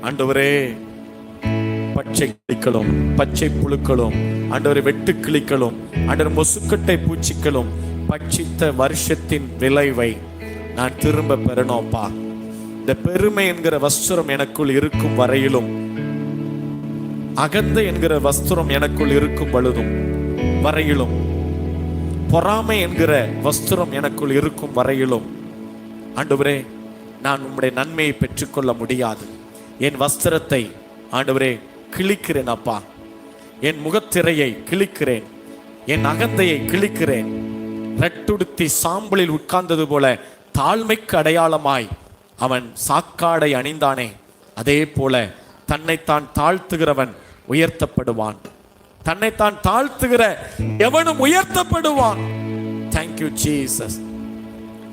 ஆண்டவரே, பச்சை கிளிகளும் பச்சை புழுக்களும் ஆண்டவரே, வெட்டு கிளிகளும் ஆண்டவர் மொசுக்கட்டை பூச்சிகளும் பட்சித்த வருஷத்தின் விளைவை நான் திரும்ப பெறணும்ப்பா. இந்த பெருமை என்கிற வஸ்திரம் எனக்குள் இருக்கும் வரையிலும், அகந்தை என்கிற வஸ்திரம் எனக்குள் இருக்கும் பொழுதும் வரையிலும், பொறாமை என்கிற வஸ்திரம் எனக்குள் இருக்கும் வரையிலும் ஆண்டவரே, நான் உம்முடைய நன்மையை பெற்றுக்கொள்ள முடியாது. என் வஸ்திரத்தை ஆண்டவரே கிழிக்கிறேன் அப்பா. என் முகத்திரையை கிழிக்கிறேன், என் அகந்தையை கிழிக்கிறேன். ரெட்டுடுத்தி சாம்பலில் உட்கார்ந்தது போல தாழ்மைக்கு அடையாளமாய் அவன் சாக்காடை அணிந்தானே, அதே போல தன்னைத்தான் தாழ்த்துகிறவன் உயர்த்தப்படுவான். தன்னைத்தான் தாழ்த்துகிற எவனும் உயர்த்தப்படுவான். Thank you Jesus.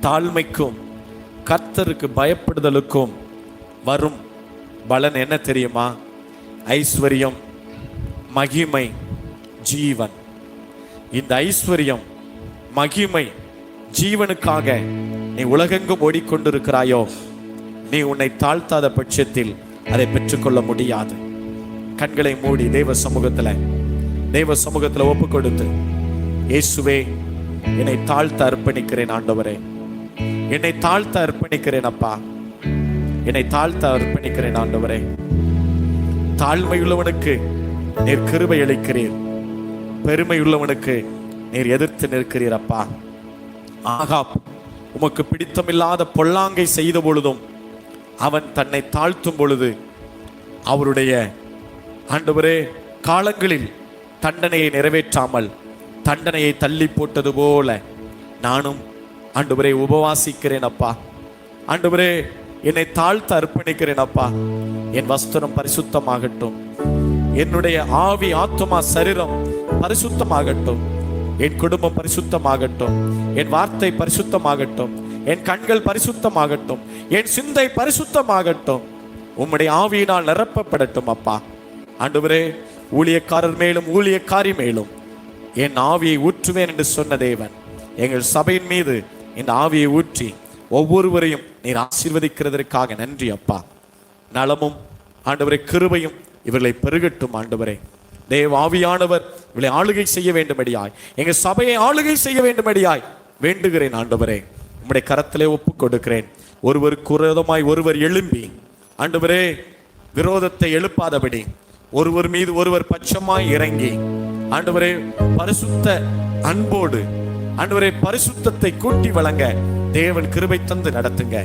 தாழ்மைக்கும் கர்த்தருக்கு பயப்படுதலுக்கும் வரும் பலன் என்ன தெரியுமா? ஐஸ்வர்யம், மகிமை, ஜீவன். இந்த ஐஸ்வர்யம், மகிமை, ஜீவனுக்காக நீ உலகெங்கும் ஓடிக்கொண்டிருக்கிறாயோ, நீ உன்னை தாழ்த்தாத பட்சத்தில் அதை பெற்றுக்கொள்ள முடியாது. கண்களை மூடி தெய்வ சமூகத்தில் ஒப்பு கொடுத்து, இயேசுவே, என்னை தாழ்த்த அர்ப்பணிக்கிறேன் ஆண்டவரே, என்னை தாழ்த்த அர்ப்பணிக்கிறேன் அப்பா, என்னை தாழ்த்த அர்ப்பணிக்கிறேன் ஆண்டவரே. தாழ்மையுள்ளவனுக்கு நீர் கிருபை அளிக்கிறீர், பெருமையுள்ளவனுக்கு நீர் எதிர்த்து நிற்கிறீர் அப்பா. ஆகாப் உமக்கு பிடித்தமில்லாத பொல்லாங்கை செய்த பொழுதும் அவன் தன்னை தாழ்த்தும் பொழுது அவருடைய ஆண்டவரே காலங்களில் தண்டனையை நிறைவேற்றாமல் தண்டனையை தள்ளி போட்டது போல நானும் ஆண்டவரே உபவாசிக்கிறேன் அப்பா. ஆண்டவரே, என்னை தாழ்த்த அர்ப்பணிக்கிறேன் அப்பா. என் வஸ்திரம் பரிசுத்தமாகட்டும், என்னுடைய ஆவி, ஆத்துமா, சரீரம் பரிசுத்தமாகட்டும், என் குடும்பம் பரிசுத்தமாகட்டும், என் வார்த்தை பரிசுத்தமாகட்டும், என் கண்கள் பரிசுத்தமாகட்டும், என் சிந்தை பரிசுத்தமாகட்டும், உம்முடைய ஆவியினால் நிரப்பப்படட்டும் அப்பா. ஆண்டவரே, ஊழியக்காரர் மேலும் ஊழியக்காரி மேலும் என் ஆவியை ஊற்றுவேன் என்று சொன்ன தேவன், எங்கள் சபையின் மீது இந்த ஆவியை ஊற்றி ஒவ்வொருவரையும் நீர் ஆசீர்வதிக்கிறதற்காக நன்றி அப்பா. நலமும் ஆண்டவரே கிருபையும் இவர்களை பெருகட்டும் ஆண்டவரே. தேவ ஆவியானவர் இவளை ஆளுகை செய்ய வேண்டும்படியாய், எங்கள் சபையை ஆளுகை செய்ய வேண்டும்படியாய் வேண்டுகிறேன் ஆண்டவரே. உம்முடைய கரத்திலே ஒப்பு கொடுக்கிறேன். ஒருவருக்கு விரோதமாய் ஒருவர் எழும்பி ஆண்டவரே விரோதத்தை எழுப்பாதபடி, ஒருவர் மீது ஒருவர் பட்சமாய் இறங்கி ஆண்டவரே பரிசுத்த அன்போடு ஆண்டவரே பரிசுத்தத்தை கூட்டி வழங்க தேவன் கிருபை தந்து நடத்துங்க.